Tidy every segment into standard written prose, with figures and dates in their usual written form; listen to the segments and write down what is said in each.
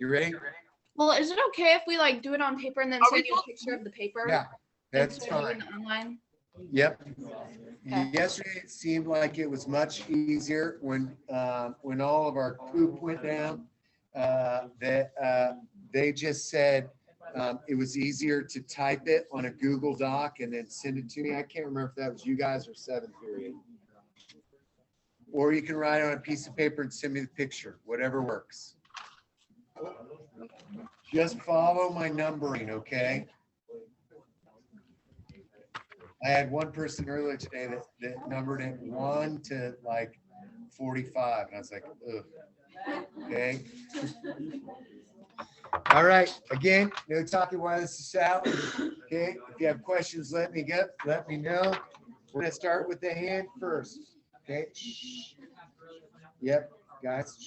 You ready? Well, is it okay if we like do it on paper and then send you a picture of the paper? Yeah, that's instead of doing fine. it online? Yep. Okay. Yesterday, it seemed like it was much easier when all of our poop went down. They just said it was easier to type it on a Google Doc and then send it to me. I can't remember if that was you guys or seventh period. Or you can write on a piece of paper and send me the picture, whatever works. Just follow my numbering, okay? I had one person earlier today that numbered it 1 to like 45, and I was like, ugh. Okay. All right. Again, no talking while this is out. Okay. If you have questions, let me know. We're gonna start with the hand first. Okay. Yep, guys.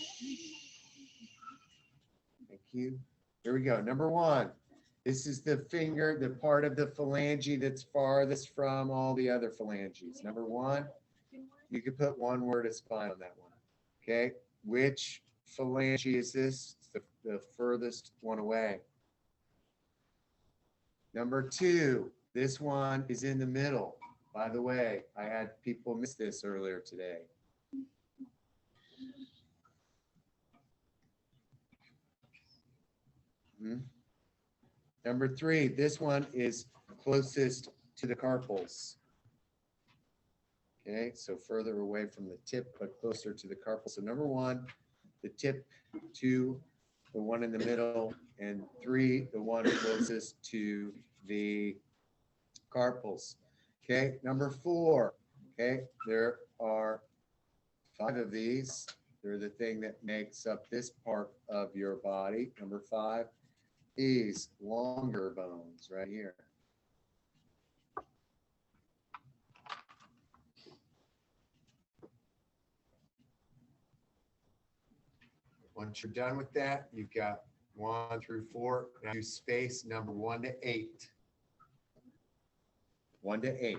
Thank you. Here we go. Number 1. This is the finger, the part of the phalange that's farthest from all the other phalanges. Number 1, you could put one word as fine on that one. Okay, which phalange is this? It's the furthest one away. Number 2, this one is in the middle. By the way, I had people miss this earlier today. Number 3, this one is closest to the carpals. Okay, so further away from the tip, but closer to the carpal. So number 1, the tip, 2, the one in the middle, and 3, the one closest to the carpals. Okay, number 4, okay, there are 5 of these. They're the thing that makes up this part of your body. Number 5, these longer bones right here. Once you're done with that, you've got 1 through 4. Now you space number 1 to 8. 1 to 8.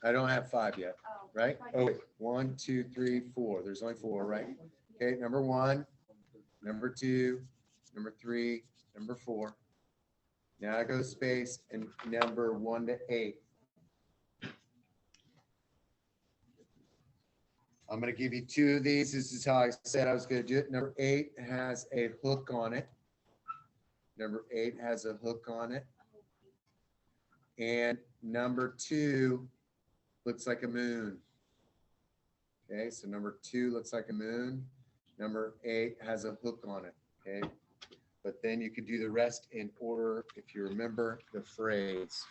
I don't have 5 yet, right? Oh, wait. 1, 2, 3, 4. There's only 4, right? Okay, number 1, number 2, number 3, number 4. Now I go space and number 1 to 8. I'm going to give you 2 of these. This is how I said I was going to do it. Number 8 has a hook on it. Number 8 has a hook on it. And number 2 looks like a moon. Okay, so number 2 looks like a moon. Number 8 has a hook on it. Okay, but then you could do the rest in order if you remember the phrase.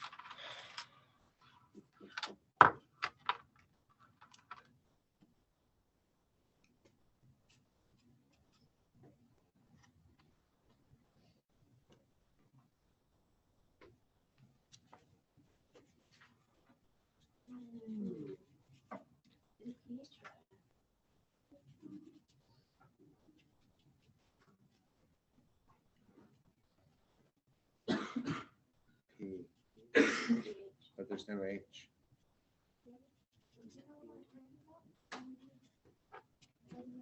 P. But there's no H.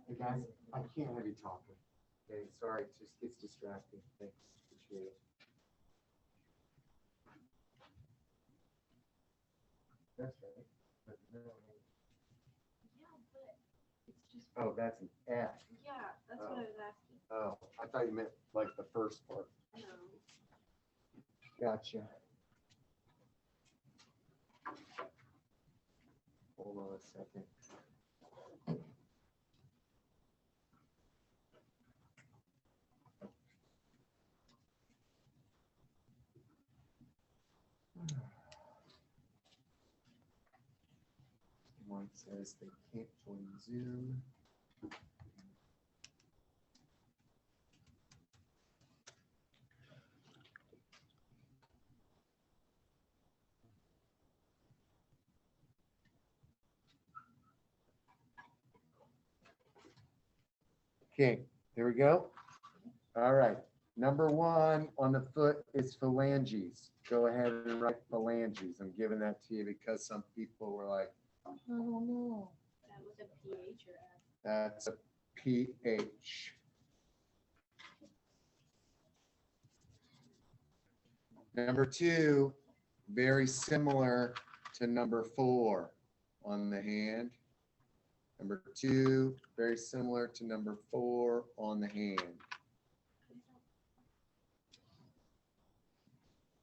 Hey guys, I can't have you talking. Okay, sorry, it just gets distracting. Thanks, appreciate it. That's right. But no H. Oh, that's an F. Yeah, that's what I was asking. Oh, I thought you meant like the first part. No. Gotcha. Hold on a second. One says they can't join Zoom. Okay, here we go. All right. Number 1 on the foot is phalanges. Go ahead and write phalanges. I'm giving that to you because some people were like, I don't know. That was a PH or F? That's a PH. Number 2, very similar to number 4 on the hand. Number 2, very similar to number 4 on the hand.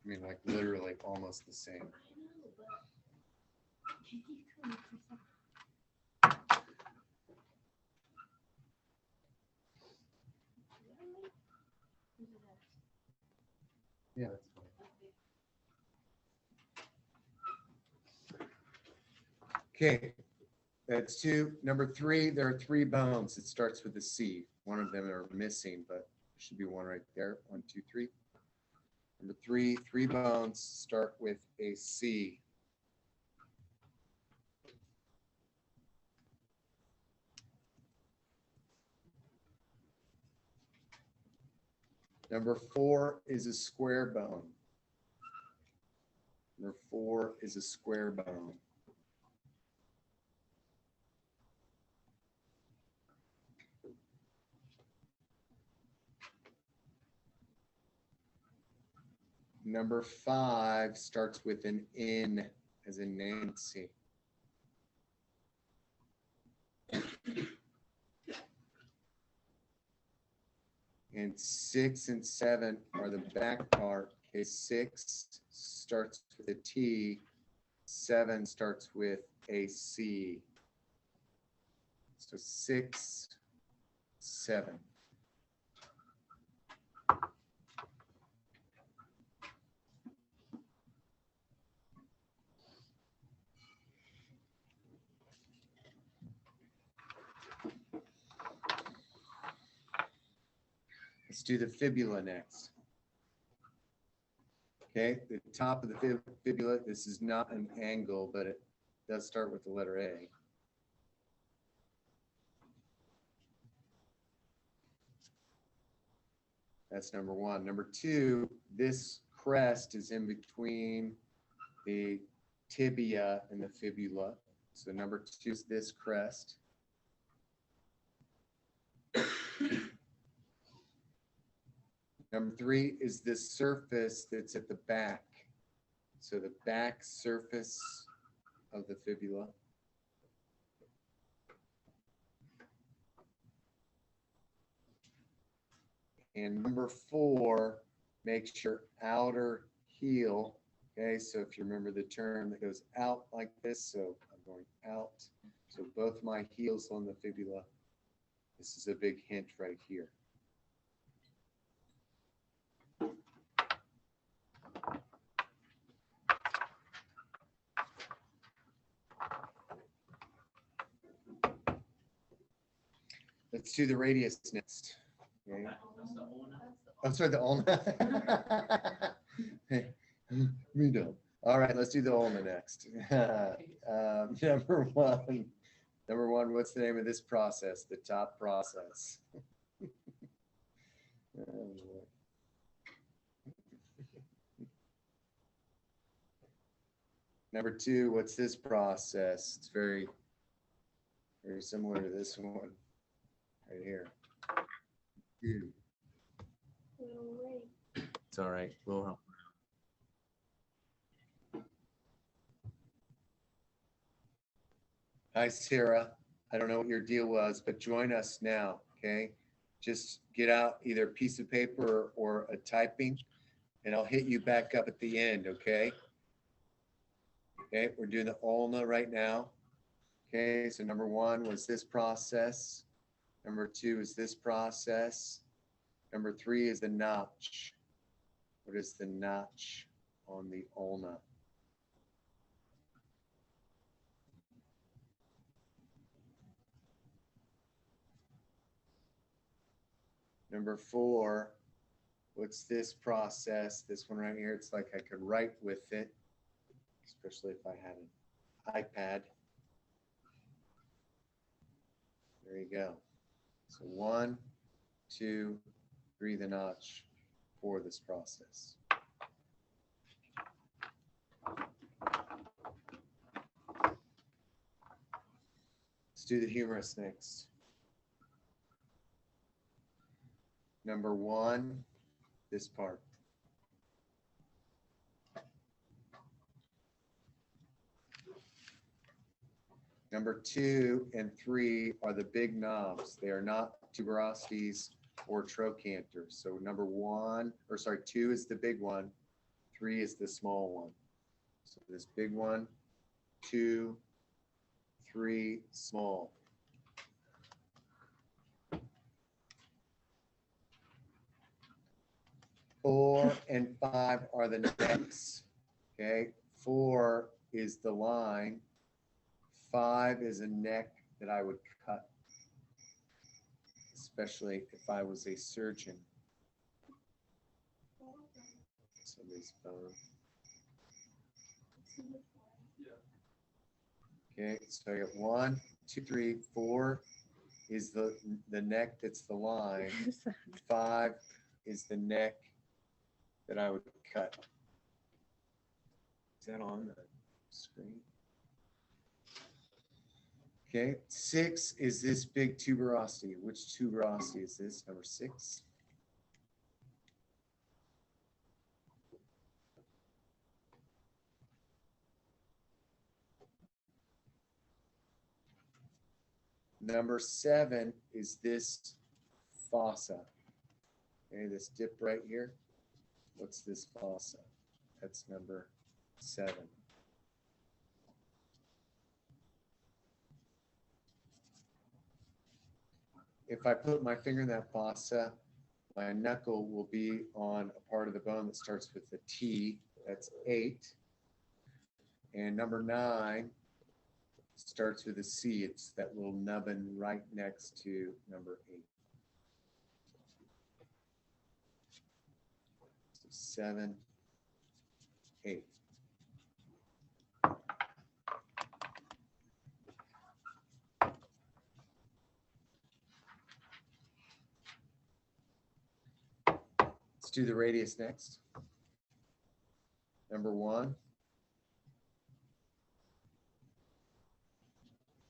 I mean, like literally almost the same. Yeah, that's fine. Okay, that's 2. Number 3, there are 3 bones. It starts with a C. One of them are missing, but there should be one right there. 1, 2, 3. Number 3, 3 bones start with a C. Number 4 is a square bone. Number 4 is a square bone. Number 5 starts with an N as in Nancy. And 6 and 7 are the back part. Okay, 6 starts with a T, 7 starts with a C. So 6, 7. Let's do the fibula next. Okay, the top of the fibula, this is not an angle, but it does start with the letter A. That's number 1. Number 2, this crest is in between the tibia and the fibula. So number 2 is this crest. Number 3 is this surface that's at the back. So the back surface of the fibula. And number 4 makes your outer heel. Okay, so if you remember the term that goes out like this, so I'm going out. So both my heels on the fibula. This is a big hint right here. Let's do the radius next. Okay. I'm sorry, the ulna. Me no. All right, let's do the ulna next. Number one, what's the name of this process? The top process. Number 2, what's this process? It's very, very similar to this one right here. It's all right. We'll help. Hi, Sarah. I don't know what your deal was, but join us now, okay? Just get out either a piece of paper or a typing, and I'll hit you back up at the end, okay? Okay, we're doing the ulna right now. Okay, so number 1 was this process. Number 2 is this process. Number 3 is the notch. What is the notch on the ulna? Number 4, what's this process? This one right here, it's like I could write with it, especially if I had an iPad. There you go. So 1, 2, 3, the notch for this process. Let's do the humerus next. Number 1, this part. Number 2 and 3 are the big knobs. They are not tuberosities or trochanters. So number 2 is the big one, 3 is the small one. So this big one, 2, 3, small. Four and 5 are the necks. Okay, 4 is the line. 5 is a neck that I would cut, especially if I was a surgeon. Somebody's phone. Okay, so I got 1, 2, 3, 4 is the neck that's the line. 5 is the neck that I would cut. Is that on the screen? Okay, 6 is this big tuberosity. Which tuberosity is this? Number 6. Number 7 is this fossa. Okay, this dip right here. What's this fossa? That's number 7. If I put my finger in that fossa, my knuckle will be on a part of the bone that starts with a T. That's 8. And number 9 starts with a C. It's that little nubbin right next to number 8. So 7, 8. Let's do the radius next. Number 1.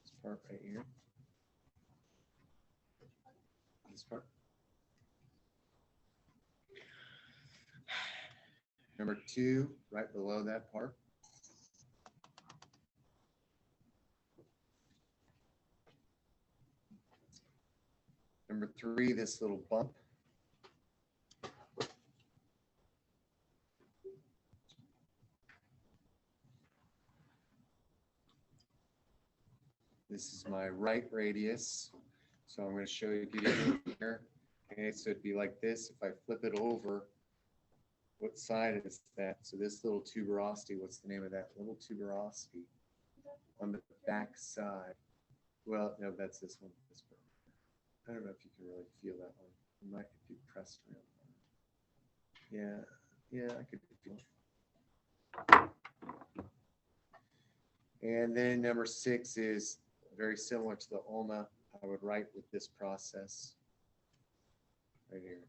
This part right here. This part. Number 2, right below that part. Number 3, this little bump. This is my right radius. So I'm going to show you here. Okay, so it'd be like this. If I flip it over, what side is that? So this little tuberosity, what's the name of that little tuberosity? On the back side. Well, no, that's this one. This one. I don't know if you can really feel that one. You might if you pressed around. Yeah, I could feel it. And then number 6 is very similar to the ulna. I would write with this process right here.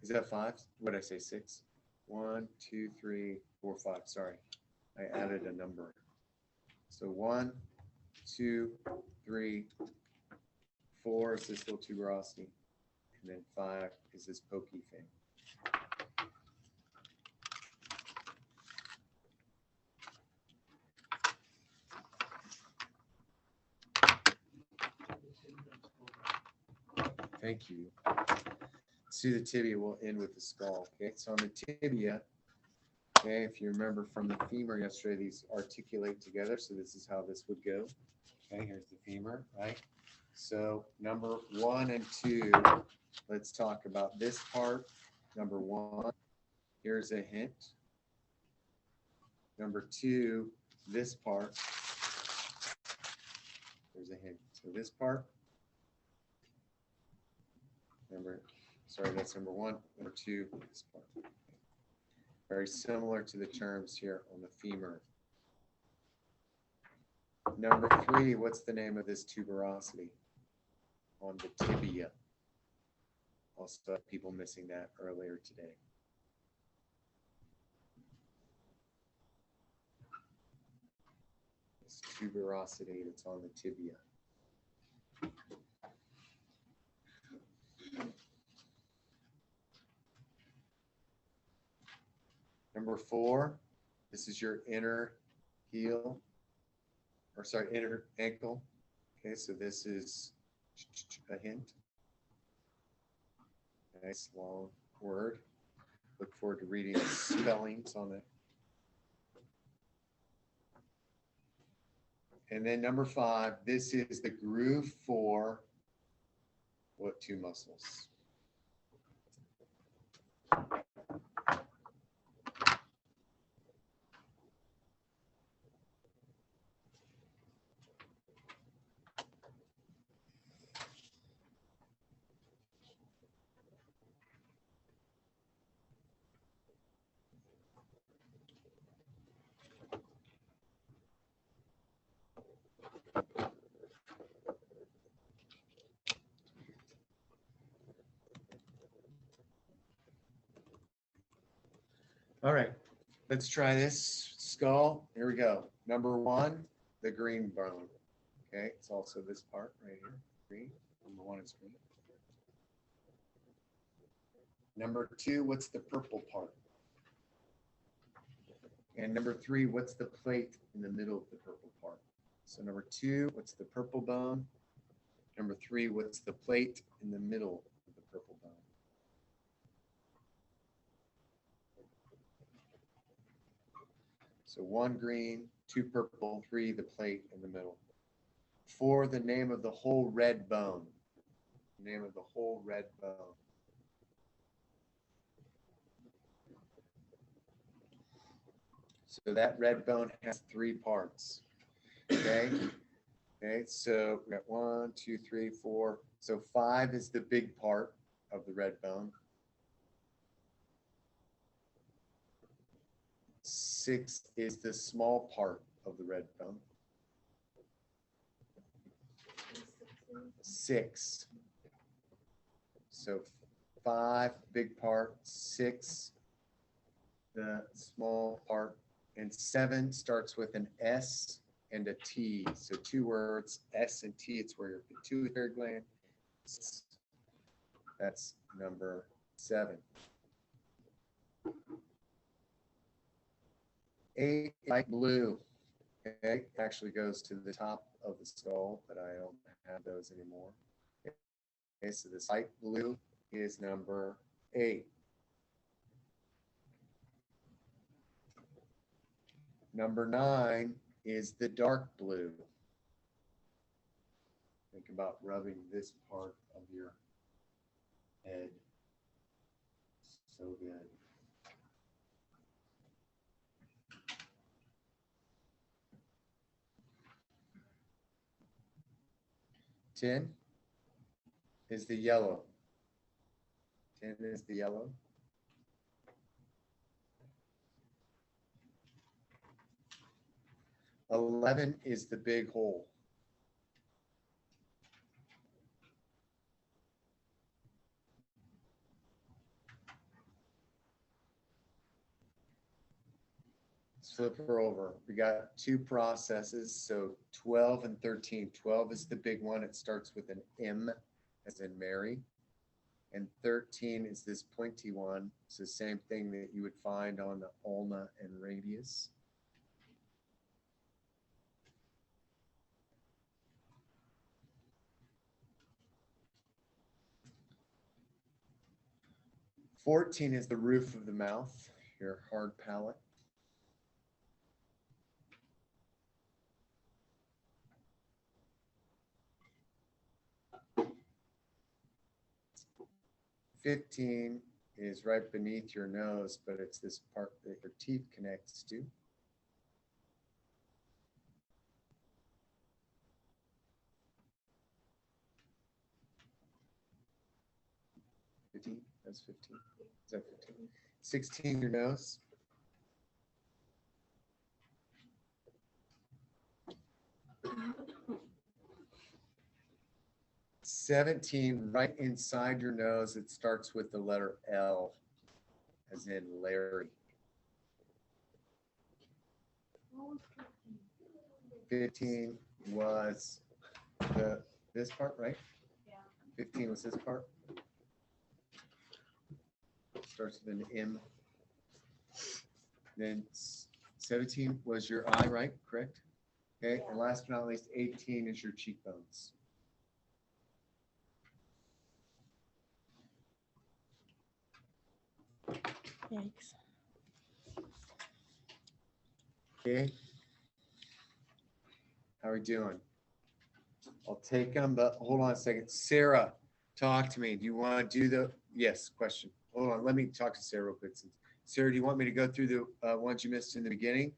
Is that 5? What did I say? 6? 1, 2, 3, 4, 5. Sorry, I added a number. So 1, 2, 3, 4 is this little tuberosity, and then 5 is this pokey thing. Thank you. Let's do the tibia. We'll end with the skull. Okay, so on the tibia, okay, if you remember from the femur yesterday, these articulate together. So this is how this would go. Okay, here's the femur, right? So number 1 and 2, let's talk about this part. Number 1, here's a hint. Number 2, this part. There's a hint. So this part. That's number 1. Number 2, this part. Very similar to the terms here on the femur. Number 3, what's the name of this tuberosity on the tibia? Also have people missing that earlier today. This tuberosity that's on the tibia. Number 4, this is your inner heel. or sorry, inner ankle. Okay, so this is a hint. Nice long word. Look forward to reading the spellings on it. And then number 5, this is the groove for what two muscles? All right, let's try this skull. Here we go. Number 1, the green bone. Okay, it's also this part right here. Green. Number 1 is green. Number 2, what's the purple part? And number 3, what's the plate in the middle of the purple part? So number 2, what's the purple bone? Number 3, what's the plate in the middle of the purple bone? So 1 green, 2 purple, 3 the plate in the middle. 4, the name of the whole red bone. Name of the whole red bone. So that red bone has 3 parts. Okay. Okay. So we got 1, 2, 3, 4. So 5 is the big part of the red bone. 6 is the small part of the red bone. 6. So 5, big part, 6, the small part, and 7 starts with an S and a T. So 2 words, S and T, it's where your pituitary gland. That's number 7. 8, light blue. Okay, actually goes to the top of the skull, but I don't have those anymore. Okay, so this light blue is number 8. Number 9 is the dark blue. Think about rubbing this part of your head. So good. Ten is the yellow. 10 is the yellow. 11 is the big hole. Let's flip her over. We got 2 processes, so 12 and 13. 12 is the big one. It starts with an M as in Mary. And 13 is this pointy one. It's the same thing that you would find on the ulna and radius. "14 is the roof of the mouth, your hard palate. 15 is right beneath your nose, but it's this part that your teeth connects to. 15, that's 15. Is that 15? 16, your nose. 17, right inside your nose, it starts with the letter L, as in Larry. 15 was this part, right? Yeah. 15 was this part. Starts with an M. Then 17 was your eye, right? Correct? Okay, and last but not least, 18 is your cheekbones. Yikes. Okay. How are we doing? I'll take them, but hold on a second. Sarah, talk to me. Do you want to do the, yes, question. Hold on, let me talk to Sarah real quick. Sarah, do you want me to go through the ones you missed in the beginning?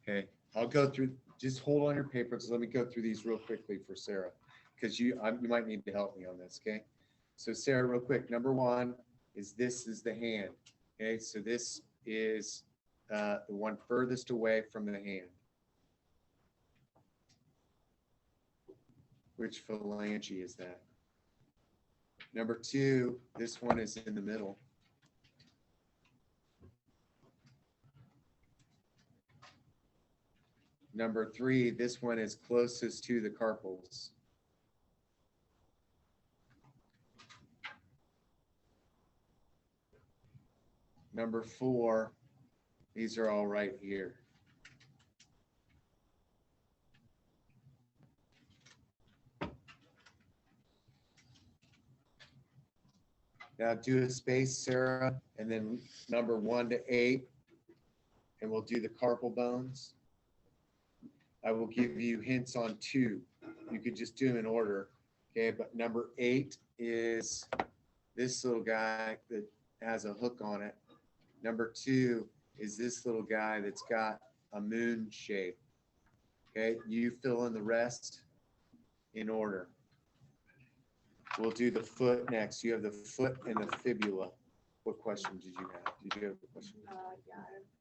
Okay, I'll go through, just hold on your papers. Let me go through these real quickly for Sarah, because you might need to help me on this, okay? So Sarah, real quick, number one is this is the hand, okay? So this is the one furthest away from the hand. Which phalange is that? Number two, this one is in the middle. Number three, this one is closest to the carpals. Number four, these are all right here. Now do a space, Sarah, and then number 1 to 8, and we'll do the carpal bones. I will give you hints on 2. You could just do them in order, okay? But number 8 is this little guy that has a hook on it. Number 2 is this little guy that's got a moon shape, okay? You fill in the rest in order. We'll do the foot next. You have the foot and the fibula. What question did you have? Did you have a question? Yeah, I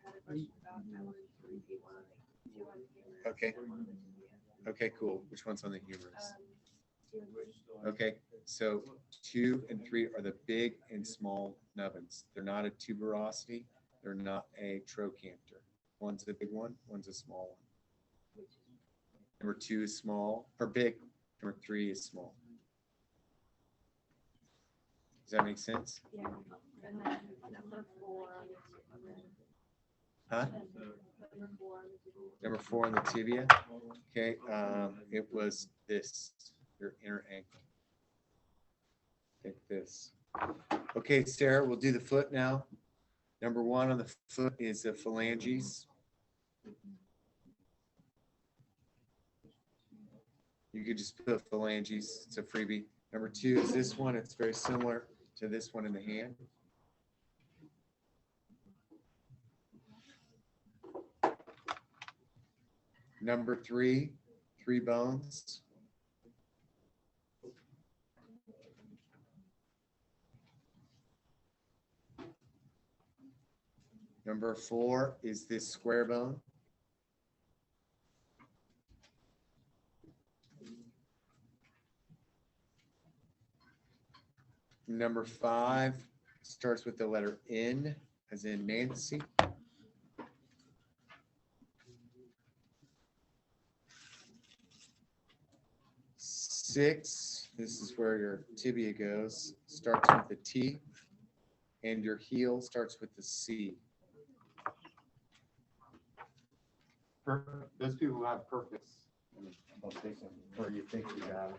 had a question about, I wanted to repeat one of the two on the humerus, Okay. and one on the tibia. Okay, cool. Which one's on the humerus? 2 and 3. Okay, so 2 and 3 are the big and small nubbins. They're not a tuberosity. They're not a trochanter. One's a big one, one's a small one. Number 2 is small or big. Number 3 is small. Does that make sense? Yeah, and then number 4 on the tibia. Huh? Number 4 on the tibia. Number 4 on the tibia. Okay, it was this, your inner ankle. Take this. Okay, Sarah, we'll do the foot now. Number 1 on the foot is the phalanges. You could just put phalanges, it's a freebie. Number 2 is this one. It's very similar to this one in the hand. Number 3, 3 bones. Number 4 is this square bone. Number 5 starts with the letter N, as in Nancy. Six, this is where your tibia goes, starts with the T, and your heel starts with the C. Those people who have purpose, or you think you have.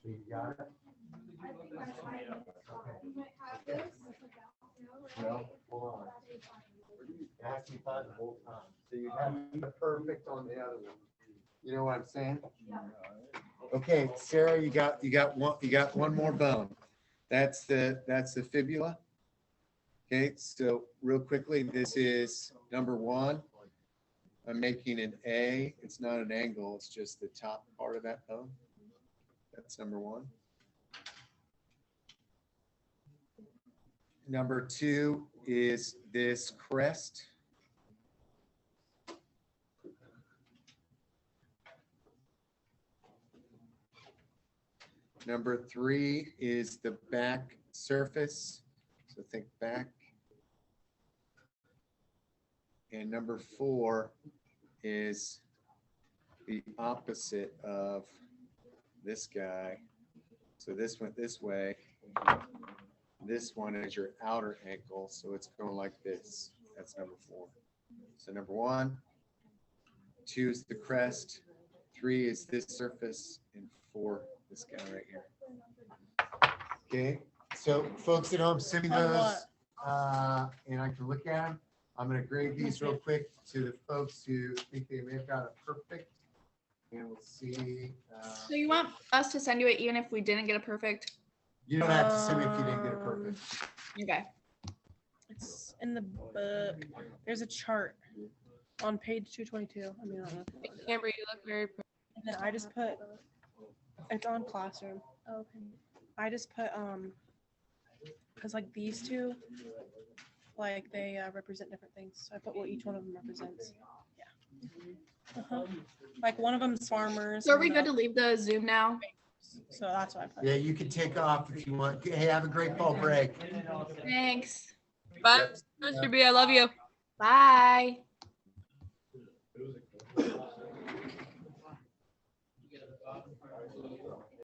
You got it? Well, hold on. It has to be five the whole time. So you have to be perfect on the other one. You know what I'm saying? Okay, Sarah, you got one more bone. That's the fibula. Okay, so real quickly, this is number 1. I'm making an A. It's not an angle, it's just the top part of that bone. That's number 1. Number 2 is this crest. Number 3 is the back surface. So think back. And number 4 is the opposite of this guy. So this went this way. This one is your outer ankle. So it's going like this. That's number 4. So number 1, 2 is the crest, 3 is this surface, and 4, this guy right here. Okay, so folks at home, send me those, and I can look at them. I'm gonna grade these real quick to the folks who think they may have got it perfect. And we'll see. So you want us to send you it even if we didn't get a perfect? You don't have to send me if you didn't get it perfect. Okay. It's in the book. There's a chart on page 222. I mean, I don't know. Amber, you look very pretty. And then I just put, it's on Classroom. Okay. I just put, because like these two, like they represent different things. So I put what each one of them represents. Yeah. Like one of them's farmers. So are we and good to leave the Zoom now? So that's what I put. Yeah, you can take off if you want. Hey, have a great fall break. Thanks. Bye, Mr. B. I love you. Bye.